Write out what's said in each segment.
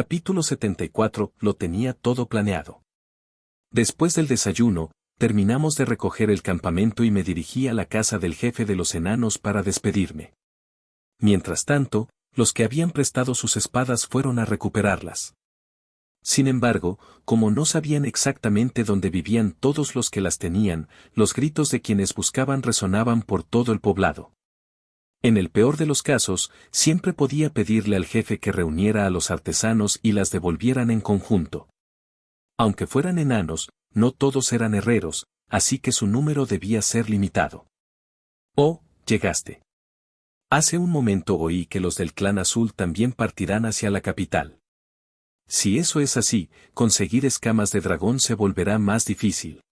Capítulo 74. Lo tenía todo planeado. Después del desayuno, terminamos de recoger el campamento y me dirigí a la casa del jefe de los enanos para despedirme. Mientras tanto, los que habían prestado sus espadas fueron a recuperarlas. Sin embargo, como no sabían exactamente dónde vivían todos los que las tenían, los gritos de quienes buscaban resonaban por todo el poblado. En el peor de los casos, siempre podía pedirle al jefe que reuniera a los artesanos y las devolvieran en conjunto. Aunque fueran enanos, no todos eran herreros, así que su número debía ser limitado. Oh, llegaste. Hace un momento oí que los del clan azul también partirán hacia la capital. Si eso es así, conseguir escamas de dragón se volverá más difícil.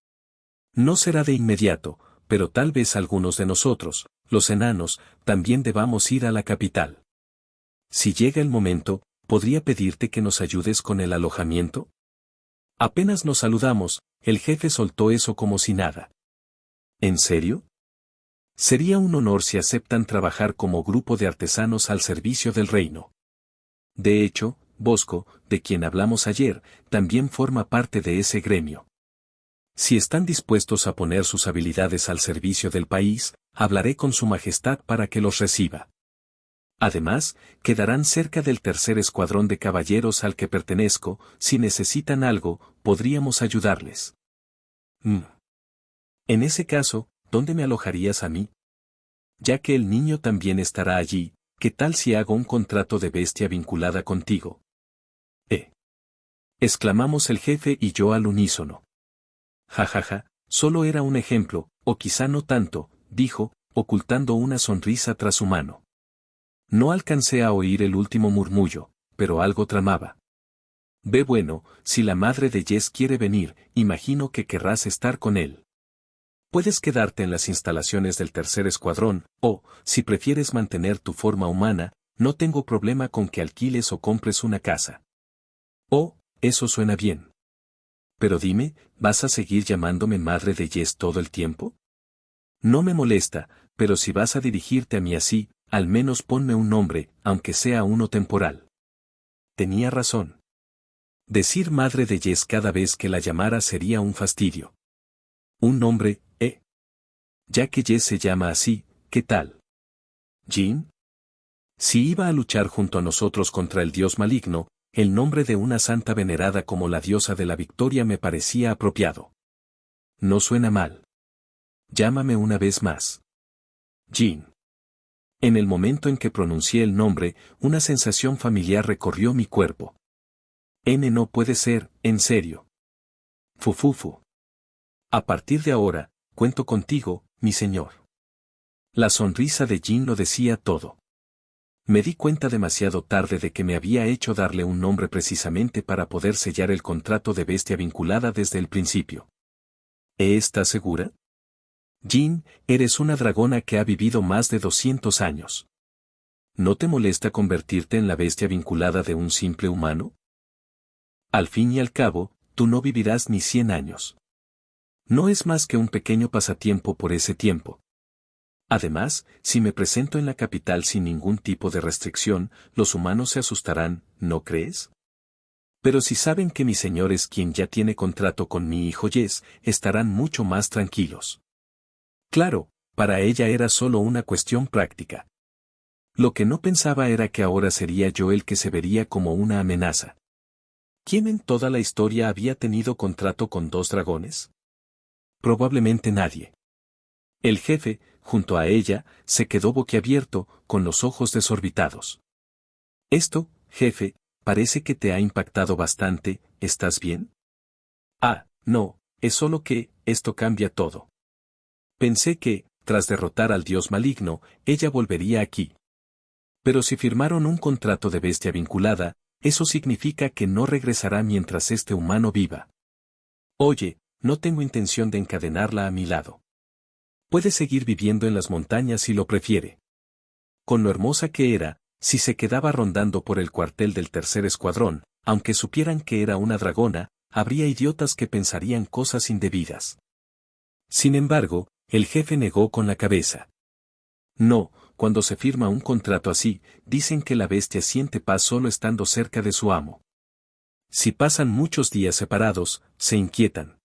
No será de inmediato, pero tal vez algunos de nosotros, los enanos, también debamos ir a la capital. Si llega el momento, ¿podría pedirte que nos ayudes con el alojamiento? Apenas nos saludamos, el jefe soltó eso como si nada. ¿En serio? Sería un honor si aceptan trabajar como grupo de artesanos al servicio del reino. De hecho, Bosco, de quien hablamos ayer, también forma parte de ese gremio. Si están dispuestos a poner sus habilidades al servicio del país, hablaré con su majestad para que los reciba. Además, quedarán cerca del tercer escuadrón de caballeros al que pertenezco, si necesitan algo, podríamos ayudarles. En ese caso, ¿dónde me alojarías a mí? Ya que el niño también estará allí, ¿qué tal si hago un contrato de bestia vinculada contigo? Exclamamos el jefe y yo al unísono. Jajaja, solo era un ejemplo, o quizá no tanto, dijo, ocultando una sonrisa tras su mano. No alcancé a oír el último murmullo, pero algo tramaba. Ve bueno, si la madre de Jess quiere venir, imagino que querrás estar con él. Puedes quedarte en las instalaciones del tercer escuadrón, o, si prefieres mantener tu forma humana, no tengo problema con que alquiles o compres una casa. Oh, eso suena bien. Pero dime, ¿vas a seguir llamándome madre de Jess todo el tiempo? No me molesta, pero si vas a dirigirte a mí así, al menos ponme un nombre, aunque sea uno temporal. Tenía razón. Decir madre de Jess cada vez que la llamara sería un fastidio. Un nombre, Ya que Jess se llama así, ¿qué tal? ¿Jean? Si iba a luchar junto a nosotros contra el dios maligno, el nombre de una santa venerada como la diosa de la victoria me parecía apropiado. No suena mal. Llámame una vez más. Jean. En el momento en que pronuncié el nombre, una sensación familiar recorrió mi cuerpo. No puede ser, en serio. Fufufu. A partir de ahora, cuento contigo, mi señor. La sonrisa de Jean lo decía todo. Me di cuenta demasiado tarde de que me había hecho darle un nombre precisamente para poder sellar el contrato de bestia vinculada desde el principio. ¿Estás segura? Jean, eres una dragona que ha vivido más de 200 años. ¿No te molesta convertirte en la bestia vinculada de un simple humano? Al fin y al cabo, tú no vivirás ni 100 años. No es más que un pequeño pasatiempo por ese tiempo. Además, si me presento en la capital sin ningún tipo de restricción, los humanos se asustarán, ¿no crees? Pero si saben que mi señor es quien ya tiene contrato con mi hijo Jess, estarán mucho más tranquilos. Claro, para ella era solo una cuestión práctica. Lo que no pensaba era que ahora sería yo el que se vería como una amenaza. ¿Quién en toda la historia había tenido contrato con 2 dragones? Probablemente nadie. El jefe, junto a ella, se quedó boquiabierto, con los ojos desorbitados. Esto, jefe, parece que te ha impactado bastante, ¿estás bien? No, es solo que, esto cambia todo. Pensé que, tras derrotar al dios maligno, ella volvería aquí. Pero si firmaron un contrato de bestia vinculada, eso significa que no regresará mientras este humano viva. Oye, no tengo intención de encadenarla a mi lado. Puede seguir viviendo en las montañas si lo prefiere. Con lo hermosa que era, si se quedaba rondando por el cuartel del tercer escuadrón, aunque supieran que era una dragona, habría idiotas que pensarían cosas indebidas. Sin embargo, el jefe negó con la cabeza. No, cuando se firma un contrato así, dicen que la bestia siente paz solo estando cerca de su amo. Si pasan muchos días separados, se inquietan.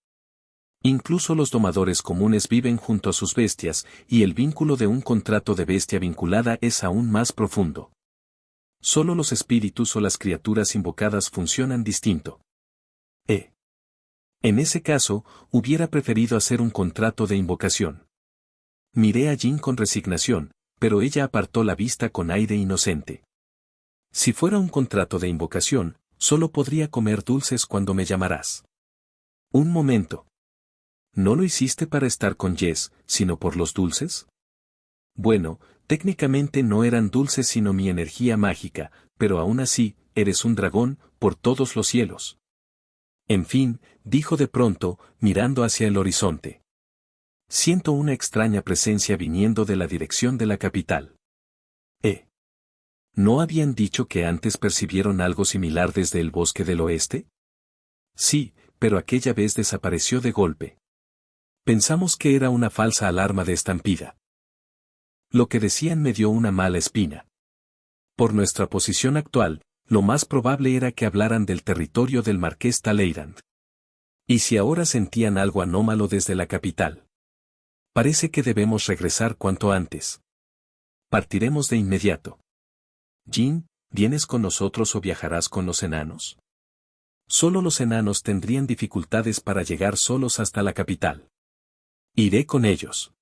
Incluso los domadores comunes viven junto a sus bestias, y el vínculo de un contrato de bestia vinculada es aún más profundo. Solo los espíritus o las criaturas invocadas funcionan distinto. En ese caso, hubiera preferido hacer un contrato de invocación. Miré a Jin con resignación, pero ella apartó la vista con aire inocente. Si fuera un contrato de invocación, solo podría comer dulces cuando me llamarás. Un momento. ¿No lo hiciste para estar con Jess, sino por los dulces? Bueno, técnicamente no eran dulces sino mi energía mágica, pero aún así, eres un dragón, por todos los cielos. En fin, dijo de pronto, mirando hacia el horizonte. Siento una extraña presencia viniendo de la dirección de la capital. ¿No habían dicho que antes percibieron algo similar desde el bosque del oeste? Sí, pero aquella vez desapareció de golpe. Pensamos que era una falsa alarma de estampida. Lo que decían me dio una mala espina. Por nuestra posición actual, lo más probable era que hablaran del territorio del marqués Talleyrand. ¿Y si ahora sentían algo anómalo desde la capital? Parece que debemos regresar cuanto antes. Partiremos de inmediato. Jin, ¿vienes con nosotros o viajarás con los enanos? Solo los enanos tendrían dificultades para llegar solos hasta la capital. Iré con ellos.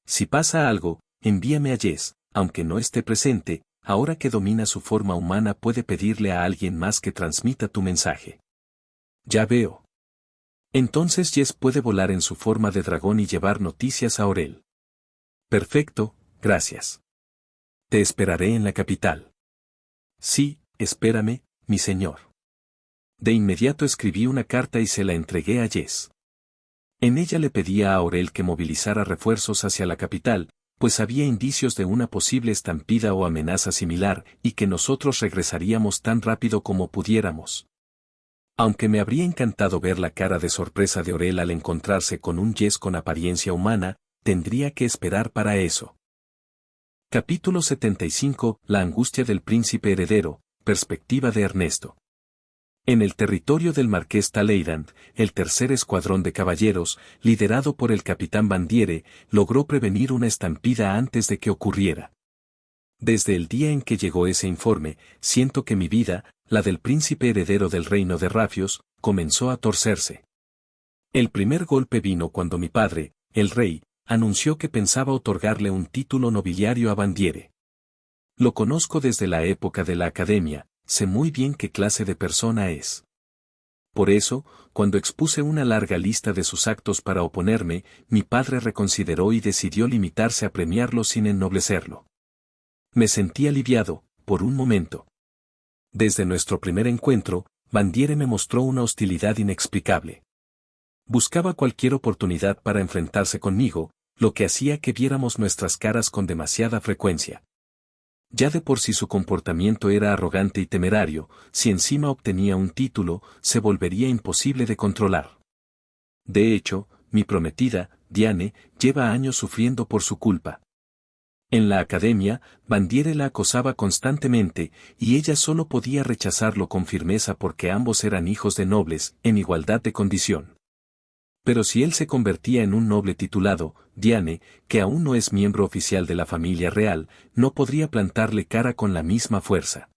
Si pasa algo, envíame a Jess, aunque no esté presente, ahora que domina su forma humana puede pedirle a alguien más que transmita tu mensaje. Ya veo. Entonces Jess puede volar en su forma de dragón y llevar noticias a Aurel. Perfecto, gracias. Te esperaré en la capital. Sí, espérame, mi señor. De inmediato escribí una carta y se la entregué a Jess. En ella le pedía a Aurel que movilizara refuerzos hacia la capital, pues había indicios de una posible estampida o amenaza similar, y que nosotros regresaríamos tan rápido como pudiéramos. Aunque me habría encantado ver la cara de sorpresa de Aurel al encontrarse con un Jess con apariencia humana, tendría que esperar para eso. Capítulo 75. La angustia del príncipe heredero, perspectiva de Ernesto. En el territorio del marqués Talleyrand, el tercer escuadrón de caballeros, liderado por el capitán Bandiere, logró prevenir una estampida antes de que ocurriera. Desde el día en que llegó ese informe, siento que mi vida, la del príncipe heredero del reino de Rafios, comenzó a torcerse. El primer golpe vino cuando mi padre, el rey, anunció que pensaba otorgarle un título nobiliario a Bandiere. Lo conozco desde la época de la academia, sé muy bien qué clase de persona es. Por eso, cuando expuse una larga lista de sus actos para oponerme, mi padre reconsideró y decidió limitarse a premiarlo sin ennoblecerlo. Me sentí aliviado, por un momento. Desde nuestro primer encuentro, Bandiere me mostró una hostilidad inexplicable. Buscaba cualquier oportunidad para enfrentarse conmigo, lo que hacía que viéramos nuestras caras con demasiada frecuencia. Ya de por sí su comportamiento era arrogante y temerario, si encima obtenía un título, se volvería imposible de controlar. De hecho, mi prometida, Diane, lleva años sufriendo por su culpa. En la academia, Bandiere la acosaba constantemente, y ella solo podía rechazarlo con firmeza porque ambos eran hijos de nobles, en igualdad de condición. Pero si él se convertía en un noble titulado, Diane, que aún no es miembro oficial de la familia real, no podría plantarle cara con la misma fuerza.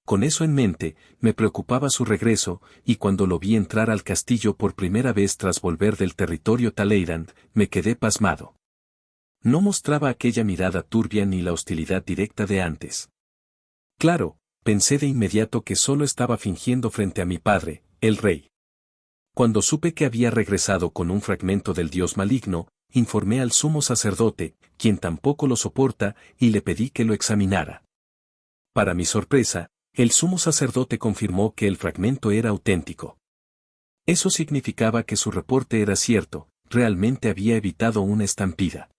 Con eso en mente, me preocupaba su regreso, y cuando lo vi entrar al castillo por primera vez tras volver del territorio Talleyrand, me quedé pasmado. No mostraba aquella mirada turbia ni la hostilidad directa de antes. Claro, pensé de inmediato que solo estaba fingiendo frente a mi padre, el rey. Cuando supe que había regresado con un fragmento del dios maligno, informé al sumo sacerdote, quien tampoco lo soporta, y le pedí que lo examinara. Para mi sorpresa, el sumo sacerdote confirmó que el fragmento era auténtico. Eso significaba que su reporte era cierto, realmente había evitado una estampida.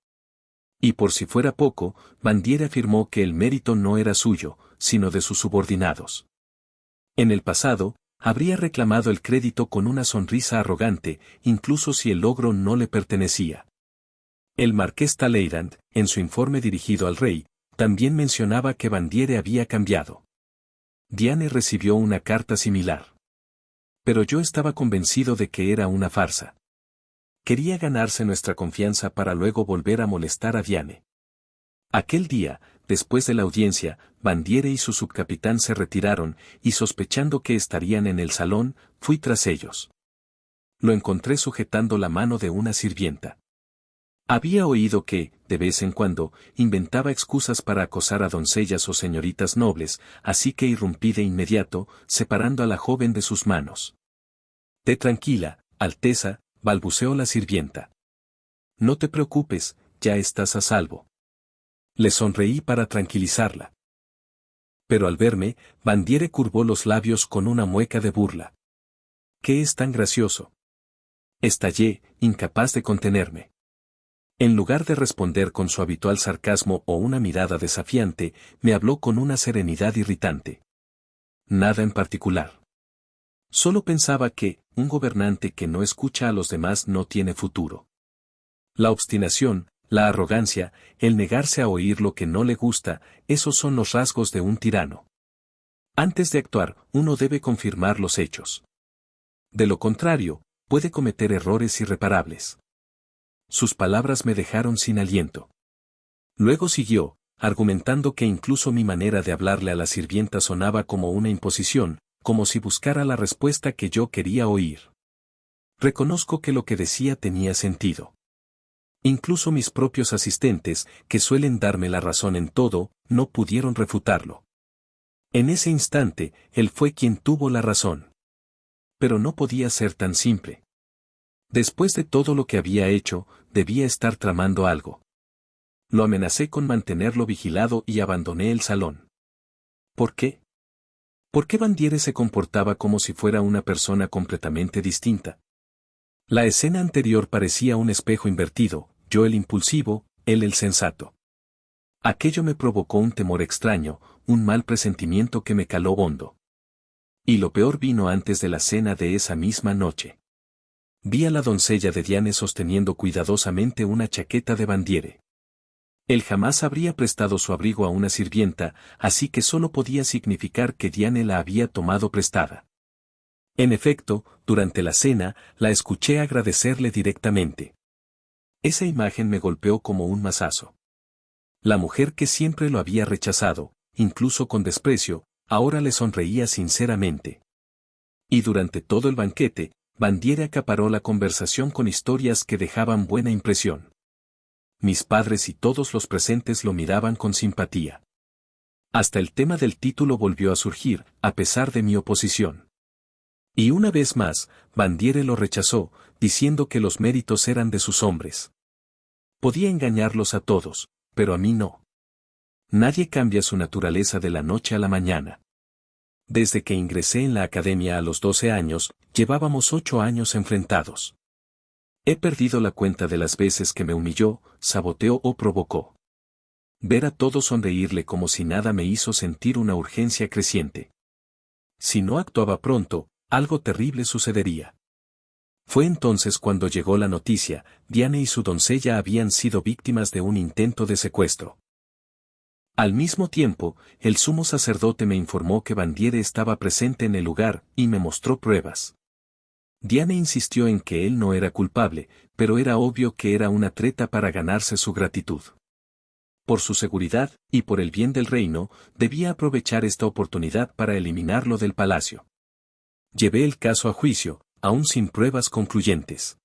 Y por si fuera poco, Bandiere afirmó que el mérito no era suyo, sino de sus subordinados. En el pasado, habría reclamado el crédito con una sonrisa arrogante, incluso si el logro no le pertenecía. El marqués Talleyrand, en su informe dirigido al rey, también mencionaba que Bandiere había cambiado. Diane recibió una carta similar. Pero yo estaba convencido de que era una farsa. Quería ganarse nuestra confianza para luego volver a molestar a Diane. Aquel día, después de la audiencia, Bandiere y su subcapitán se retiraron, y sospechando que estarían en el salón, fui tras ellos. Lo encontré sujetando la mano de una sirvienta. Había oído que, de vez en cuando, inventaba excusas para acosar a doncellas o señoritas nobles, así que irrumpí de inmediato, separando a la joven de sus manos. «Té tranquila, Alteza», balbuceó la sirvienta. «No te preocupes, ya estás a salvo». Le sonreí para tranquilizarla. Pero al verme, Bandiere curvó los labios con una mueca de burla. «¿Qué es tan gracioso?». Estallé, incapaz de contenerme. En lugar de responder con su habitual sarcasmo o una mirada desafiante, me habló con una serenidad irritante. Nada en particular. Solo pensaba que, un gobernante que no escucha a los demás no tiene futuro. La obstinación, la arrogancia, el negarse a oír lo que no le gusta, esos son los rasgos de un tirano. Antes de actuar, uno debe confirmar los hechos. De lo contrario, puede cometer errores irreparables. Sus palabras me dejaron sin aliento. Luego siguió, argumentando que incluso mi manera de hablarle a la sirvienta sonaba como una imposición, como si buscara la respuesta que yo quería oír. Reconozco que lo que decía tenía sentido. Incluso mis propios asistentes, que suelen darme la razón en todo, no pudieron refutarlo. En ese instante, él fue quien tuvo la razón. Pero no podía ser tan simple. Después de todo lo que había hecho, debía estar tramando algo. Lo amenacé con mantenerlo vigilado y abandoné el salón. ¿Por qué? ¿Por qué Bandiere se comportaba como si fuera una persona completamente distinta? La escena anterior parecía un espejo invertido, yo el impulsivo, él el sensato. Aquello me provocó un temor extraño, un mal presentimiento que me caló hondo. Y lo peor vino antes de la cena de esa misma noche. Vi a la doncella de Diane sosteniendo cuidadosamente una chaqueta de Bandiere. Él jamás habría prestado su abrigo a una sirvienta, así que solo podía significar que Diane la había tomado prestada. En efecto, durante la cena, la escuché agradecerle directamente. Esa imagen me golpeó como un mazazo. La mujer que siempre lo había rechazado, incluso con desprecio, ahora le sonreía sinceramente. Y durante todo el banquete, Bandiere acaparó la conversación con historias que dejaban buena impresión. Mis padres y todos los presentes lo miraban con simpatía. Hasta el tema del título volvió a surgir, a pesar de mi oposición. Y una vez más, Bandiere lo rechazó, diciendo que los méritos eran de sus hombres. Podía engañarlos a todos, pero a mí no. Nadie cambia su naturaleza de la noche a la mañana. Desde que ingresé en la academia a los 12 años, llevábamos 8 años enfrentados. He perdido la cuenta de las veces que me humilló, saboteó o provocó. Ver a todos sonreírle como si nada me hizo sentir una urgencia creciente. Si no actuaba pronto, algo terrible sucedería. Fue entonces cuando llegó la noticia, Diane y su doncella habían sido víctimas de un intento de secuestro. Al mismo tiempo, el sumo sacerdote me informó que Bandiere estaba presente en el lugar, y me mostró pruebas. Diane insistió en que él no era culpable, pero era obvio que era una treta para ganarse su gratitud. Por su seguridad, y por el bien del reino, debía aprovechar esta oportunidad para eliminarlo del palacio. Llevé el caso a juicio, aún sin pruebas concluyentes.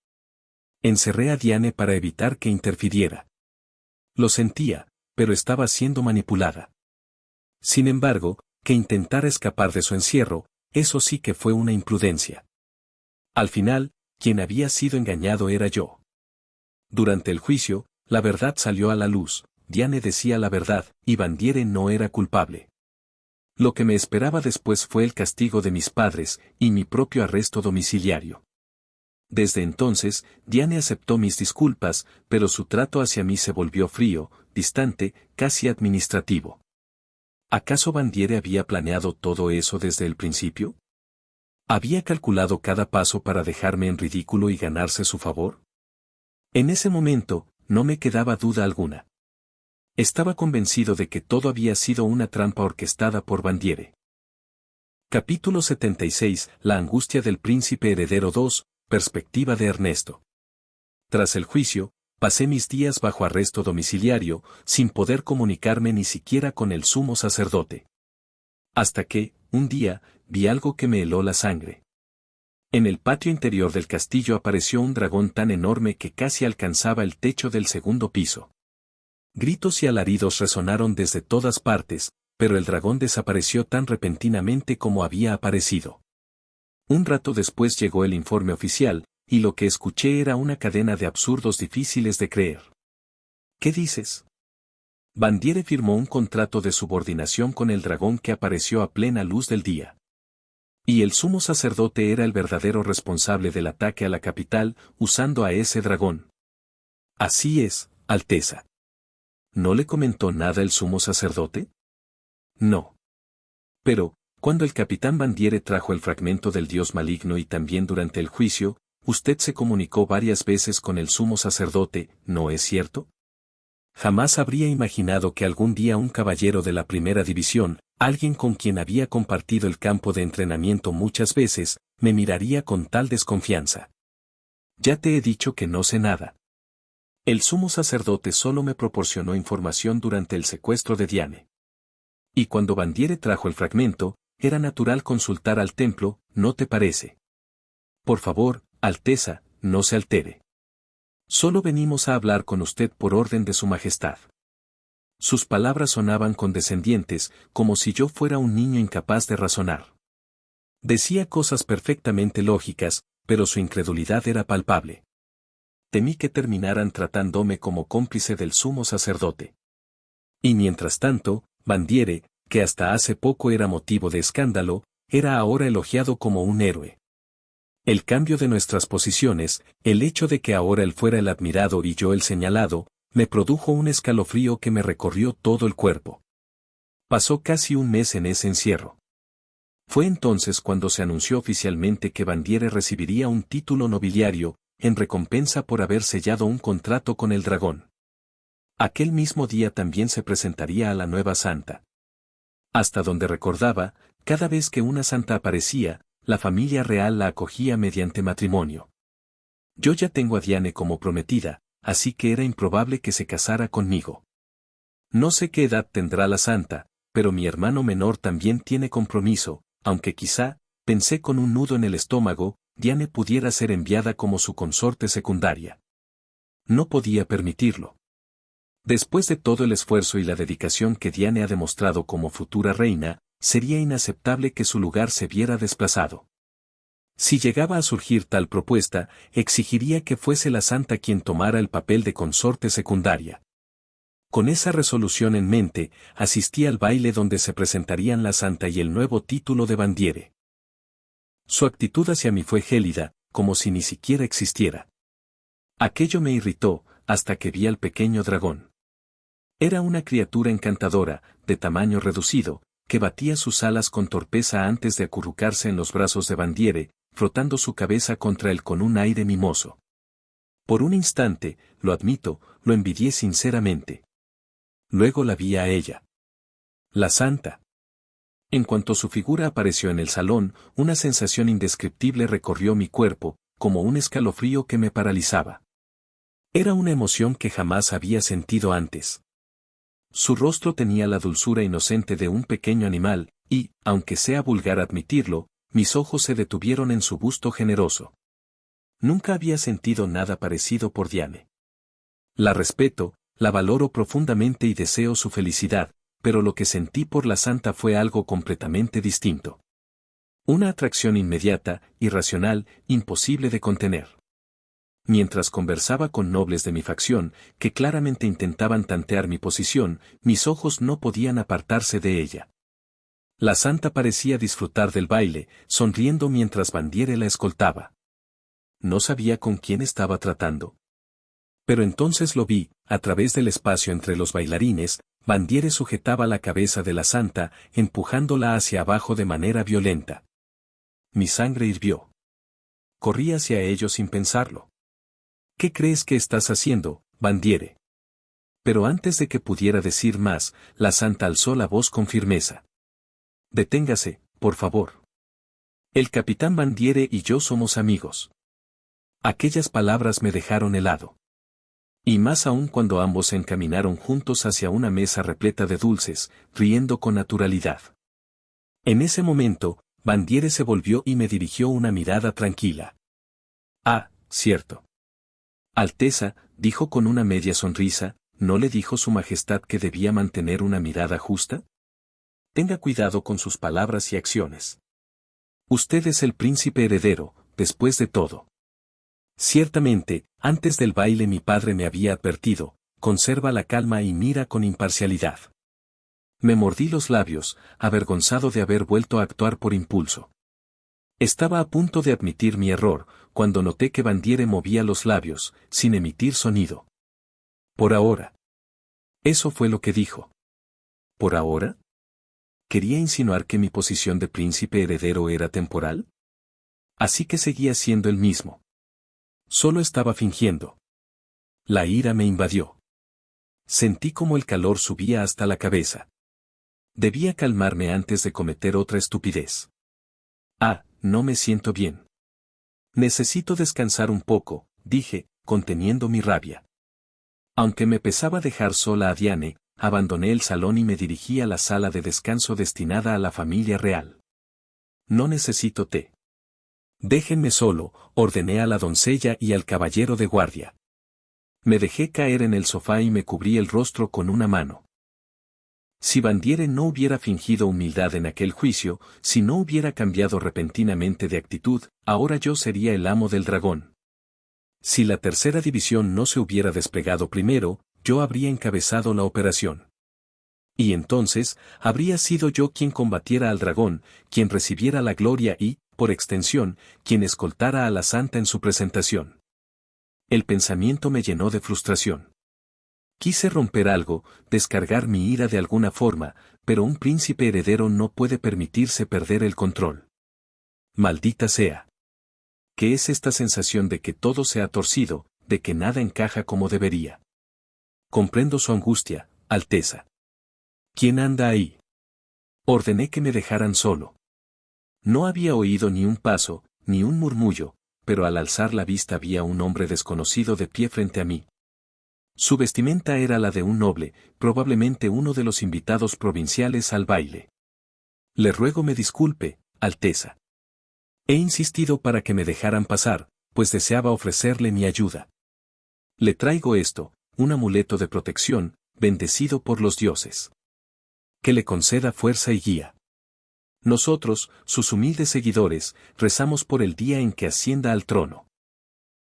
Encerré a Diane para evitar que interfiriera. Lo sentía, pero estaba siendo manipulada. Sin embargo, que intentara escapar de su encierro, eso sí que fue una imprudencia. Al final, quien había sido engañado era yo. Durante el juicio, la verdad salió a la luz, Diane decía la verdad, y Bandiere no era culpable. Lo que me esperaba después fue el castigo de mis padres, y mi propio arresto domiciliario. Desde entonces, Diane aceptó mis disculpas, pero su trato hacia mí se volvió frío, distante, casi administrativo. ¿Acaso Bandiere había planeado todo eso desde el principio? ¿Había calculado cada paso para dejarme en ridículo y ganarse su favor? En ese momento, no me quedaba duda alguna. Estaba convencido de que todo había sido una trampa orquestada por Bandiere. Capítulo 76. La angustia del príncipe heredero 2. Perspectiva de Ernesto. Tras el juicio, pasé mis días bajo arresto domiciliario, sin poder comunicarme ni siquiera con el sumo sacerdote. Hasta que, un día, vi algo que me heló la sangre. En el patio interior del castillo apareció un dragón tan enorme que casi alcanzaba el techo del segundo piso. Gritos y alaridos resonaron desde todas partes, pero el dragón desapareció tan repentinamente como había aparecido. Un rato después llegó el informe oficial, y lo que escuché era una cadena de absurdos difíciles de creer. ¿Qué dices? Bandiere firmó un contrato de subordinación con el dragón que apareció a plena luz del día. Y el sumo sacerdote era el verdadero responsable del ataque a la capital, usando a ese dragón. Así es, Alteza. ¿No le comentó nada el sumo sacerdote? No. Pero, cuando el capitán Bandiere trajo el fragmento del dios maligno y también durante el juicio, usted se comunicó varias veces con el sumo sacerdote, ¿no es cierto? Jamás habría imaginado que algún día un caballero de la primera división, alguien con quien había compartido el campo de entrenamiento muchas veces, me miraría con tal desconfianza. Ya te he dicho que no sé nada. El sumo sacerdote solo me proporcionó información durante el secuestro de Diane. Y cuando Bandiere trajo el fragmento, era natural consultar al templo, ¿no te parece? Por favor, Alteza, no se altere. Solo venimos a hablar con usted por orden de su majestad. Sus palabras sonaban condescendientes, como si yo fuera un niño incapaz de razonar. Decía cosas perfectamente lógicas, pero su incredulidad era palpable. Temí que terminaran tratándome como cómplice del sumo sacerdote. Y mientras tanto, Bandiere, que hasta hace poco era motivo de escándalo, era ahora elogiado como un héroe. El cambio de nuestras posiciones, el hecho de que ahora él fuera el admirado y yo el señalado, me produjo un escalofrío que me recorrió todo el cuerpo. Pasó casi un mes en ese encierro. Fue entonces cuando se anunció oficialmente que Bandiere recibiría un título nobiliario, en recompensa por haber sellado un contrato con el dragón. Aquel mismo día también se presentaría a la nueva santa. Hasta donde recordaba, cada vez que una santa aparecía, la familia real la acogía mediante matrimonio. Yo ya tengo a Diane como prometida, así que era improbable que se casara conmigo. No sé qué edad tendrá la santa, pero mi hermano menor también tiene compromiso, aunque quizá, pensé con un nudo en el estómago, Diane pudiera ser enviada como su consorte secundaria. No podía permitirlo. Después de todo el esfuerzo y la dedicación que Diane ha demostrado como futura reina, sería inaceptable que su lugar se viera desplazado. Si llegaba a surgir tal propuesta, exigiría que fuese la santa quien tomara el papel de consorte secundaria. Con esa resolución en mente, asistí al baile donde se presentarían la santa y el nuevo título de Bandiere. Su actitud hacia mí fue gélida, como si ni siquiera existiera. Aquello me irritó, hasta que vi al pequeño dragón. Era una criatura encantadora, de tamaño reducido, que batía sus alas con torpeza antes de acurrucarse en los brazos de Bandiere, frotando su cabeza contra él con un aire mimoso. Por un instante, lo admito, lo envidié sinceramente. Luego la vi a ella. La santa. En cuanto su figura apareció en el salón, una sensación indescriptible recorrió mi cuerpo, como un escalofrío que me paralizaba. Era una emoción que jamás había sentido antes. Su rostro tenía la dulzura inocente de un pequeño animal, y, aunque sea vulgar admitirlo, mis ojos se detuvieron en su busto generoso. Nunca había sentido nada parecido por Diane. La respeto, la valoro profundamente y deseo su felicidad, pero lo que sentí por la santa fue algo completamente distinto. Una atracción inmediata, irracional, imposible de contener. Mientras conversaba con nobles de mi facción, que claramente intentaban tantear mi posición, mis ojos no podían apartarse de ella. La santa parecía disfrutar del baile, sonriendo mientras Bandiere la escoltaba. No sabía con quién estaba tratando. Pero entonces lo vi, a través del espacio entre los bailarines, Bandiere sujetaba la cabeza de la santa, empujándola hacia abajo de manera violenta. Mi sangre hirvió. Corrí hacia ellos sin pensarlo. ¿Qué crees que estás haciendo, Bandiere? Pero antes de que pudiera decir más, la santa alzó la voz con firmeza. Deténgase, por favor. El capitán Bandiere y yo somos amigos. Aquellas palabras me dejaron helado. Y más aún cuando ambos se encaminaron juntos hacia una mesa repleta de dulces, riendo con naturalidad. En ese momento, Bandiere se volvió y me dirigió una mirada tranquila. Ah, cierto. Alteza, dijo con una media sonrisa, ¿no le dijo su majestad que debía mantener una mirada justa? Tenga cuidado con sus palabras y acciones. Usted es el príncipe heredero, después de todo. Ciertamente, antes del baile mi padre me había advertido, conserva la calma y mira con imparcialidad. Me mordí los labios, avergonzado de haber vuelto a actuar por impulso. Estaba a punto de admitir mi error, cuando noté que Bandiere movía los labios, sin emitir sonido. Por ahora. Eso fue lo que dijo. ¿Por ahora? ¿Quería insinuar que mi posición de príncipe heredero era temporal? Así que seguía siendo el mismo. Solo estaba fingiendo. La ira me invadió. Sentí como el calor subía hasta la cabeza. Debía calmarme antes de cometer otra estupidez. Ah, no me siento bien. Necesito descansar un poco, dije, conteniendo mi rabia. Aunque me pesaba dejar sola a Diane, abandoné el salón y me dirigí a la sala de descanso destinada a la familia real. No necesito té. Déjenme solo, ordené a la doncella y al caballero de guardia. Me dejé caer en el sofá y me cubrí el rostro con una mano. Si Bandiere no hubiera fingido humildad en aquel juicio, si no hubiera cambiado repentinamente de actitud, ahora yo sería el amo del dragón. Si la tercera división no se hubiera desplegado primero, yo habría encabezado la operación. Y entonces, habría sido yo quien combatiera al dragón, quien recibiera la gloria y, por extensión, quien escoltara a la santa en su presentación. El pensamiento me llenó de frustración. Quise romper algo, descargar mi ira de alguna forma, pero un príncipe heredero no puede permitirse perder el control. Maldita sea. ¿Qué es esta sensación de que todo se ha torcido, de que nada encaja como debería? Comprendo su angustia, Alteza. ¿Quién anda ahí? Ordené que me dejaran solo. No había oído ni un paso, ni un murmullo, pero al alzar la vista vi a un hombre desconocido de pie frente a mí. Su vestimenta era la de un noble, probablemente uno de los invitados provinciales al baile. Le ruego me disculpe, Alteza. He insistido para que me dejaran pasar, pues deseaba ofrecerle mi ayuda. Le traigo esto, un amuleto de protección, bendecido por los dioses. Que le conceda fuerza y guía. Nosotros, sus humildes seguidores, rezamos por el día en que ascienda al trono.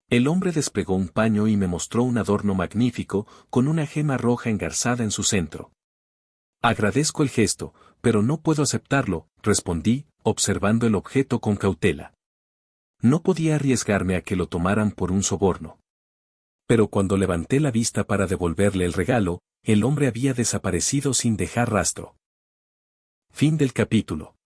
El hombre desplegó un paño y me mostró un adorno magnífico, con una gema roja engarzada en su centro. Agradezco el gesto, pero no puedo aceptarlo, respondí, observando el objeto con cautela. No podía arriesgarme a que lo tomaran por un soborno. Pero cuando levanté la vista para devolverle el regalo, el hombre había desaparecido sin dejar rastro. Fin del capítulo.